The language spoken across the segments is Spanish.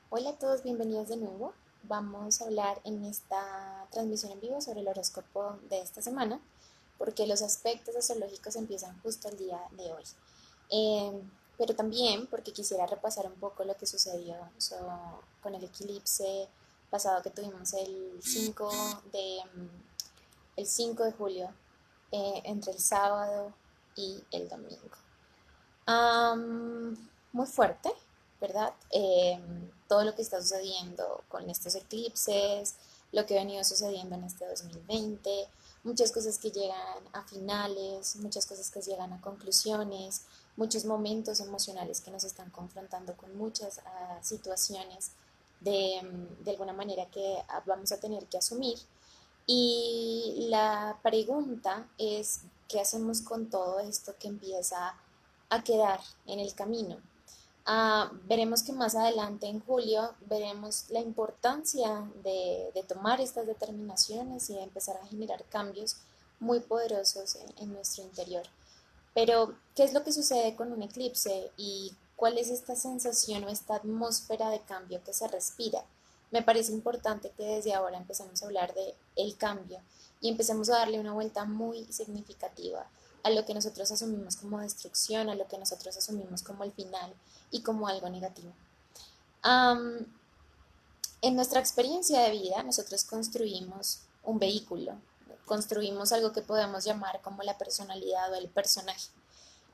Hola a todos, bienvenidos de nuevo. Vamos a hablar en esta transmisión en vivo sobre el horóscopo de esta semana, porque los aspectos astrológicos empiezan justo el día de hoy. Pero también porque quisiera repasar un poco lo que sucedió con el eclipse pasado que tuvimos el 5 de julio, entre el sábado y el domingo. Muy fuerte, ¿verdad? Todo lo que está sucediendo con estos eclipses, lo que ha venido sucediendo en este 2020, muchas cosas que llegan a finales, muchas cosas que llegan a conclusiones, muchos momentos emocionales que nos están confrontando con muchas situaciones de alguna manera que vamos a tener que asumir. Y la pregunta es, ¿qué hacemos con todo esto que empieza a quedar en el camino? Veremos que más adelante en julio veremos la importancia de tomar estas determinaciones y de empezar a generar cambios muy poderosos en nuestro interior. Pero, ¿qué es lo que sucede con un eclipse y cuál es esta sensación o esta atmósfera de cambio que se respira? Me parece importante que desde ahora empecemos a hablar de el cambio y empecemos a darle una vuelta muy significativa a lo que nosotros asumimos como destrucción, a lo que nosotros asumimos como el final y como algo negativo. Am, en nuestra experiencia de vida, nosotros construimos un vehículo, construimos algo que podemos llamar como la personalidad o el personaje.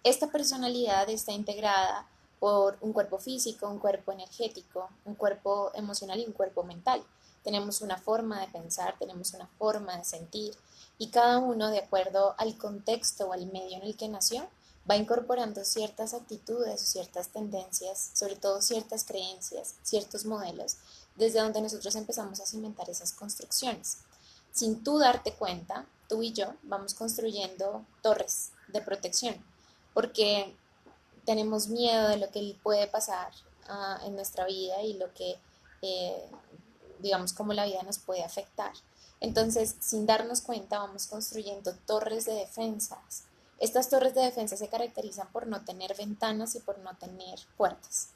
Esta personalidad está integrada por un cuerpo físico, un cuerpo energético, un cuerpo emocional y un cuerpo mental. Tenemos una forma de pensar, tenemos una forma de sentir y cada uno, de acuerdo al contexto o al medio en el que nació, va incorporando ciertas actitudes o ciertas tendencias, sobre todo ciertas creencias, ciertos modelos, desde donde nosotros empezamos a cimentar esas construcciones. Sin tú darte cuenta, tú y yo vamos construyendo torres de protección porque tenemos miedo de lo que puede pasar en nuestra vida y lo que, eh, digamos, cómo la vida nos puede afectar. Entonces, sin darnos cuenta, vamos construyendo torres de defensas. Estas torres de defensa se caracterizan por no tener ventanas y por no tener puertas.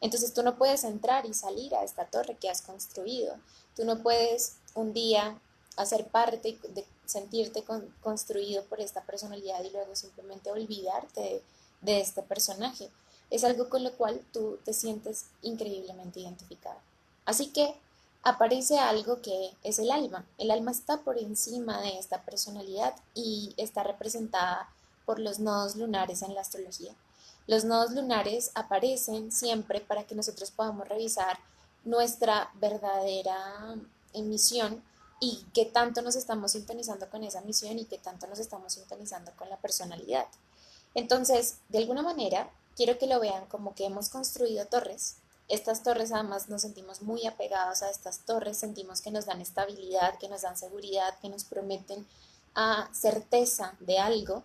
Entonces, tú no puedes entrar y salir a esta torre que has construido. Tú no puedes un día hacer parte de sentirte construido por esta personalidad y luego simplemente olvidarte de este personaje. Es algo con lo cual tú te sientes increíblemente identificado. Así que aparece algo que es el alma. El alma está por encima de esta personalidad y está representada por los nodos lunares en la astrología. Los nodos lunares aparecen siempre para que nosotros podamos revisar nuestra verdadera misión y qué tanto nos estamos sintonizando con esa misión y qué tanto nos estamos sintonizando con la personalidad. Entonces, de alguna manera, quiero que lo vean como que hemos construido torres. Estas torres además nos sentimos muy apegados a estas torres, sentimos que nos dan estabilidad, que nos dan seguridad, que nos prometen certeza de algo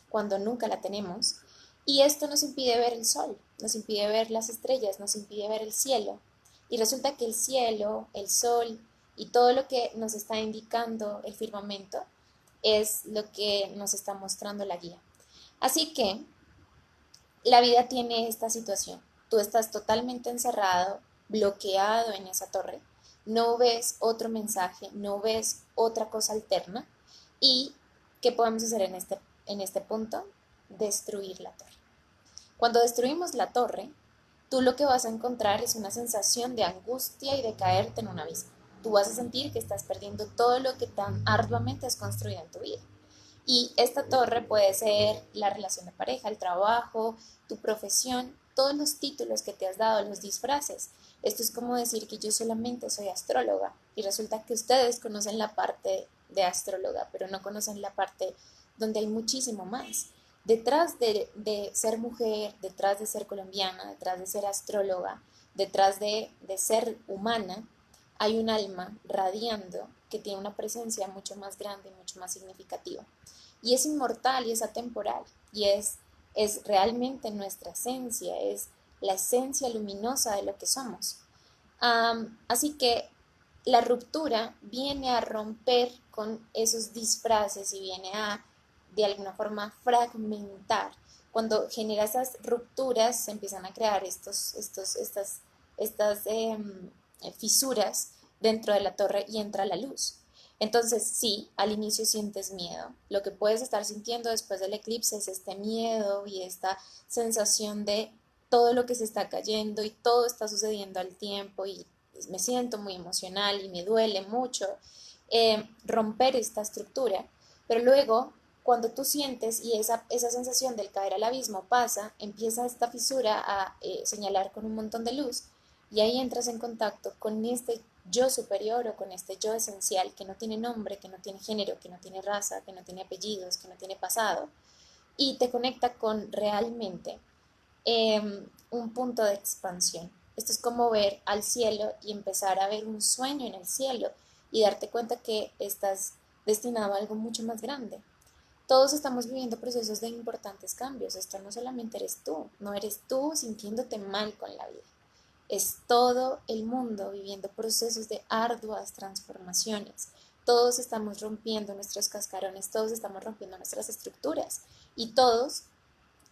cuando nunca la tenemos. Y esto nos impide ver el sol, nos impide ver las estrellas, nos impide ver el cielo. Y resulta que el cielo, el sol y todo lo que nos está indicando el firmamento es lo que nos está mostrando la guía. Así que la vida tiene esta situación. Tú estás totalmente encerrado, bloqueado en esa torre, no ves otro mensaje, no ves otra cosa alterna. ¿Y qué podemos hacer en este punto? Destruir la torre. Cuando destruimos la torre, tú lo que vas a encontrar es una sensación de angustia y de caerte en un abismo. Tú vas a sentir que estás perdiendo todo lo que tan arduamente has construido en tu vida. Y esta torre puede ser la relación de pareja, el trabajo, tu profesión, todos los títulos que te has dado, los disfraces. Esto es como decir que yo solamente soy astróloga y resulta que ustedes conocen la parte de astróloga, pero no conocen la parte donde hay muchísimo más. Detrás de ser mujer, detrás de ser colombiana, detrás de ser astróloga, detrás de ser humana, hay un alma radiando que tiene una presencia mucho más grande y mucho más significativa y es inmortal y es atemporal y es realmente nuestra esencia, es la esencia luminosa de lo que somos. Así que la ruptura viene a romper con esos disfraces y viene a, de alguna forma, fragmentar. Cuando genera esas rupturas se empiezan a crear estas fisuras dentro de la torre y entra la luz. Entonces, sí, al inicio sientes miedo. Lo que puedes estar sintiendo después del eclipse es este miedo y esta sensación de todo lo que se está cayendo y todo está sucediendo al tiempo y me siento muy emocional y me duele mucho romper esta estructura. Pero luego, cuando tú sientes y esa sensación del caer al abismo pasa, empieza esta fisura a señalar con un montón de luz y ahí entras en contacto con este yo superior o con este yo esencial que no tiene nombre, que no tiene género, que no tiene raza, que no tiene apellidos, que no tiene pasado y te conecta con realmente un punto de expansión. Esto es como ver al cielo y empezar a ver un sueño en el cielo y darte cuenta que estás destinado a algo mucho más grande. Todos estamos viviendo procesos de importantes cambios. Esto no solamente eres tú, no eres tú sintiéndote mal con la vida. Es todo el mundo viviendo procesos de arduas transformaciones. Todos estamos rompiendo nuestros cascarones, todos estamos rompiendo nuestras estructuras y todos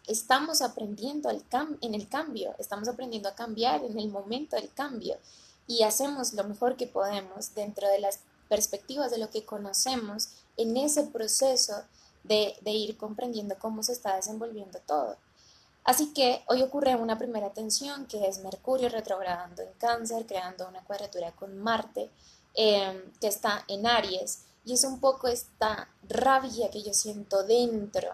estamos aprendiendo en el cambio, estamos aprendiendo a cambiar en el momento del cambio y hacemos lo mejor que podemos dentro de las perspectivas de lo que conocemos en ese proceso de ir comprendiendo cómo se está desenvolviendo todo. Así que hoy ocurre una primera tensión que es Mercurio retrogradando en Cáncer, creando una cuadratura con Marte que está en Aries y es un poco esta rabia que yo siento dentro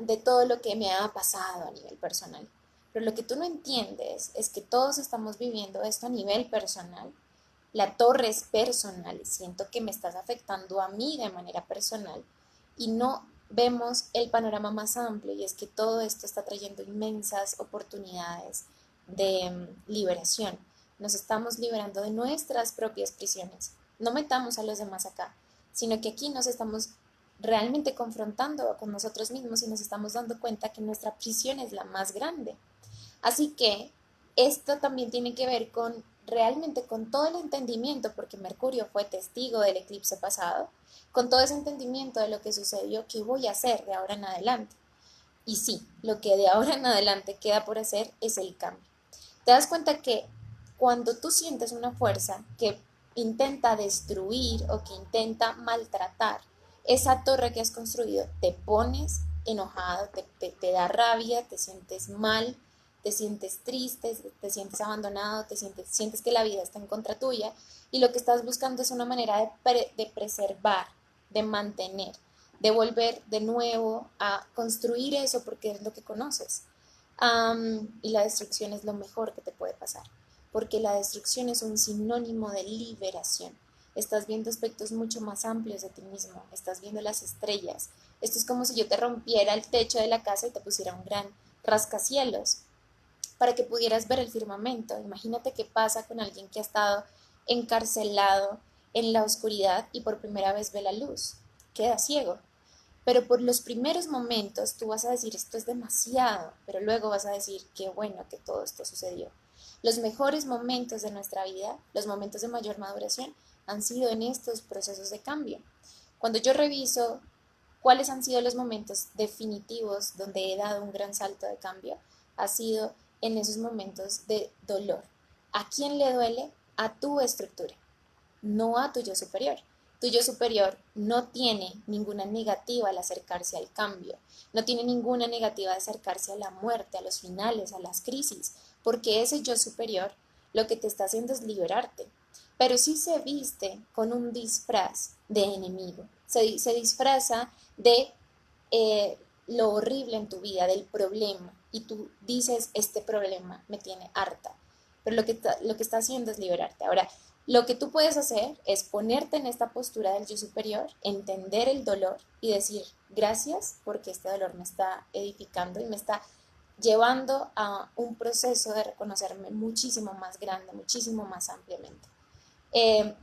de todo lo que me ha pasado a nivel personal. Pero lo que tú no entiendes es que todos estamos viviendo esto a nivel personal. La torre es personal, siento que me estás afectando a mí de manera personal y no vemos el panorama más amplio y es que todo esto está trayendo inmensas oportunidades de liberación. Nos estamos liberando de nuestras propias prisiones. No metamos a los demás acá, sino que aquí nos estamos realmente confrontando con nosotros mismos y nos estamos dando cuenta que nuestra prisión es la más grande. Así que esto también tiene que ver con realmente con todo el entendimiento, porque Mercurio fue testigo del eclipse pasado, con todo ese entendimiento de lo que sucedió, qué voy a hacer de ahora en adelante. Y sí, lo que de ahora en adelante queda por hacer es el cambio. Te das cuenta que cuando tú sientes una fuerza que intenta destruir o que intenta maltratar esa torre que has construido, te pones enojado, te da rabia, te sientes mal, te sientes triste, te sientes abandonado, sientes que la vida está en contra tuya y lo que estás buscando es una manera de preservar, de mantener, de volver de nuevo a construir eso porque es lo que conoces. Y la destrucción es lo mejor que te puede pasar, porque la destrucción es un sinónimo de liberación. Estás viendo aspectos mucho más amplios de ti mismo, estás viendo las estrellas. Esto es como si yo te rompiera el techo de la casa y te pusiera un gran rascacielos para que pudieras ver el firmamento. Imagínate qué pasa con alguien que ha estado encarcelado en la oscuridad y por primera vez ve la luz. Queda ciego. Pero por los primeros momentos tú vas a decir esto es demasiado, pero luego vas a decir qué bueno que todo esto sucedió. Los mejores momentos de nuestra vida, los momentos de mayor maduración, han sido en estos procesos de cambio. Cuando yo reviso cuáles han sido los momentos definitivos donde he dado un gran salto de cambio, ha sido en esos momentos de dolor. ¿A quién le duele? A tu estructura, no a tu yo superior. Tu yo superior no tiene ninguna negativa al acercarse al cambio, no tiene ninguna negativa de acercarse a la muerte, a los finales, a las crisis, porque ese yo superior lo que te está haciendo es liberarte. Pero sí se viste con un disfraz de enemigo, se disfraza de lo horrible en tu vida, del problema, y tú dices, este problema me tiene harta, pero lo que está haciendo es liberarte. Ahora, lo que tú puedes hacer es ponerte en esta postura del yo superior, entender el dolor y decir gracias porque este dolor me está edificando y me está llevando a un proceso de reconocerme muchísimo más grande, muchísimo más ampliamente.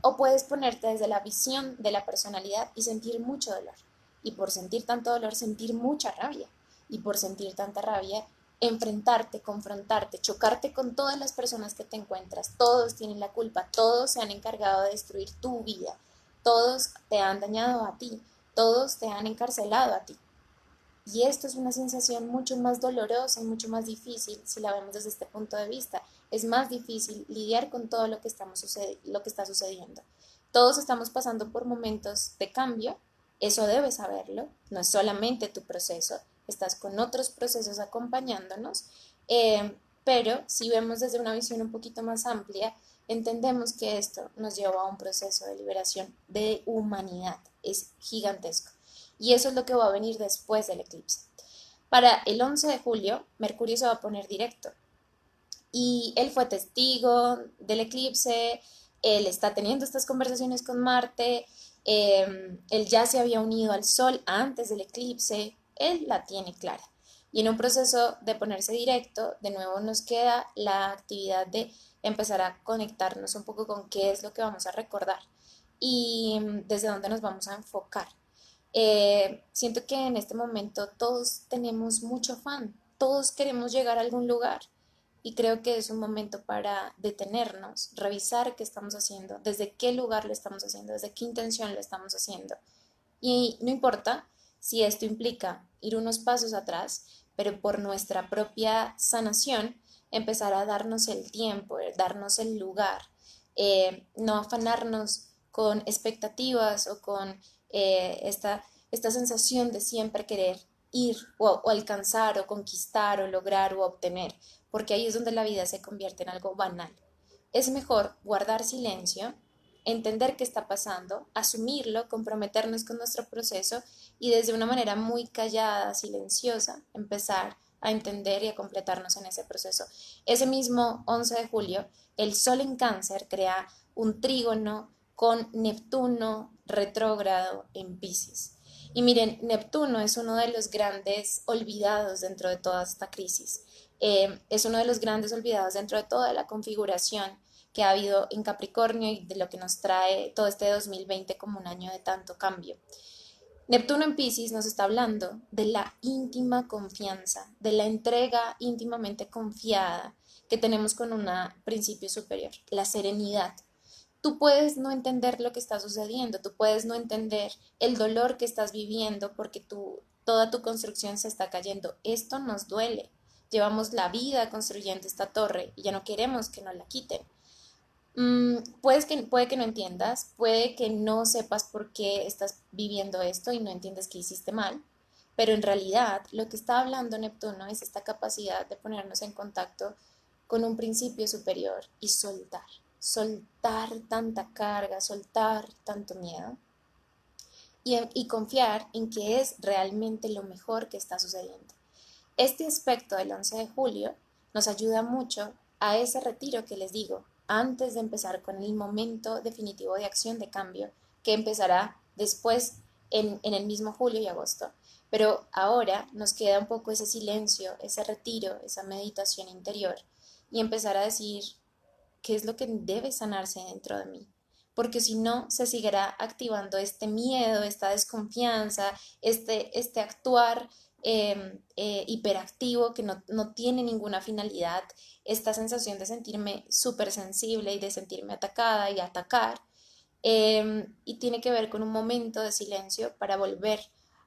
O puedes ponerte desde la visión de la personalidad y sentir mucho dolor. Y por sentir tanto dolor, sentir mucha rabia. Y por sentir tanta rabia, enfrentarte, confrontarte, chocarte con todas las personas que te encuentras. Todos tienen la culpa, todos se han encargado de destruir tu vida, todos te han dañado a ti, todos te han encarcelado a ti. Y esto es una sensación mucho más dolorosa y mucho más difícil si la vemos desde este punto de vista. es más difícil lidiar con todo lo que, lo que está sucediendo. Todos estamos pasando por momentos de cambio, eso debes saberlo, no es solamente tu proceso, estás con otros procesos acompañándonos, pero si vemos desde una visión un poquito más amplia, entendemos que esto nos lleva a un proceso de liberación de humanidad, es gigantesco. Y eso es lo que va a venir después del eclipse. Para el 11 de julio, Mercurio se va a poner directo y él fue testigo del eclipse, él está teniendo estas conversaciones con Marte, él ya se había unido al Sol antes del eclipse, él la tiene clara. Y en un proceso de ponerse directo, de nuevo nos queda la actividad de empezar a conectarnos un poco con qué es lo que vamos a recordar y desde dónde nos vamos a enfocar. Siento que en este momento todos tenemos mucho afán, todos queremos llegar a algún lugar y creo que es un momento para detenernos, revisar qué estamos haciendo, desde qué lugar lo estamos haciendo, desde qué intención lo estamos haciendo. Y no importa si esto implica ir unos pasos atrás, pero por nuestra propia sanación, empezar a darnos el tiempo, darnos el lugar, no afanarnos con expectativas o con esta sensación de siempre querer ir o alcanzar o conquistar o lograr o obtener, porque ahí es donde la vida se convierte en algo banal. Es mejor guardar silencio, entender qué está pasando, asumirlo, comprometernos con nuestro proceso y desde una manera muy callada, silenciosa, empezar a entender y a completarnos en ese proceso. Ese mismo 11 de julio, el Sol en Cáncer crea un trígono con Neptuno retrógrado en Piscis. Y miren, Neptuno es uno de los grandes olvidados dentro de toda esta crisis. Es uno de los grandes olvidados dentro de toda la configuración que ha habido en Capricornio y de lo que nos trae todo este 2020 como un año de tanto cambio. Neptuno en Piscis nos está hablando de la íntima confianza, de la entrega íntimamente confiada que tenemos con un principio superior, la serenidad. Tú puedes no entender lo que está sucediendo, tú puedes no entender el dolor que estás viviendo porque toda tu construcción se está cayendo. Esto nos duele. Llevamos la vida construyendo esta torre y ya no queremos que nos la quiten. Puede que no entiendas, puede que no sepas por qué estás viviendo esto y no entiendes que hiciste mal, pero en realidad lo que está hablando Neptuno es esta capacidad de ponernos en contacto con un principio superior y soltar tanta carga, soltar tanto miedo y confiar en que es realmente lo mejor que está sucediendo. Este aspecto del 11 de julio nos ayuda mucho a ese retiro que les digo, antes de empezar con el momento definitivo de acción de cambio, que empezará después en el mismo julio y agosto. Pero ahora nos queda un poco ese silencio, ese retiro, esa meditación interior y empezar a decir qué es lo que debe sanarse dentro de mí. Porque si no, se seguirá activando este miedo, esta desconfianza, este actuar hiperactivo que no tiene ninguna finalidad, esta sensación de sentirme súper sensible y de sentirme atacada y atacar, y tiene que ver con un momento de silencio para volver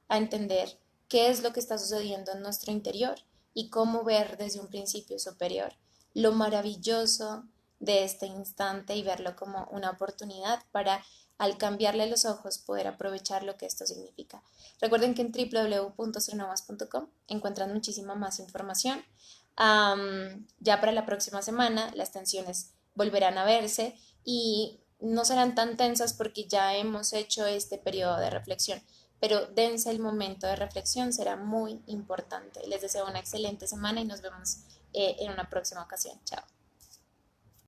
a entender qué es lo que está sucediendo en nuestro interior y cómo ver desde un principio superior lo maravilloso de este instante y verlo como una oportunidad para, al cambiarle los ojos, poder aprovechar lo que esto significa. Recuerden que en www.astronomas.com encuentran muchísima más información. Ya para la próxima semana las tensiones volverán a verse y no serán tan tensas porque ya hemos hecho este periodo de reflexión, pero dense el momento de reflexión, será muy importante. Les deseo una excelente semana y nos vemos en una próxima ocasión. Chao.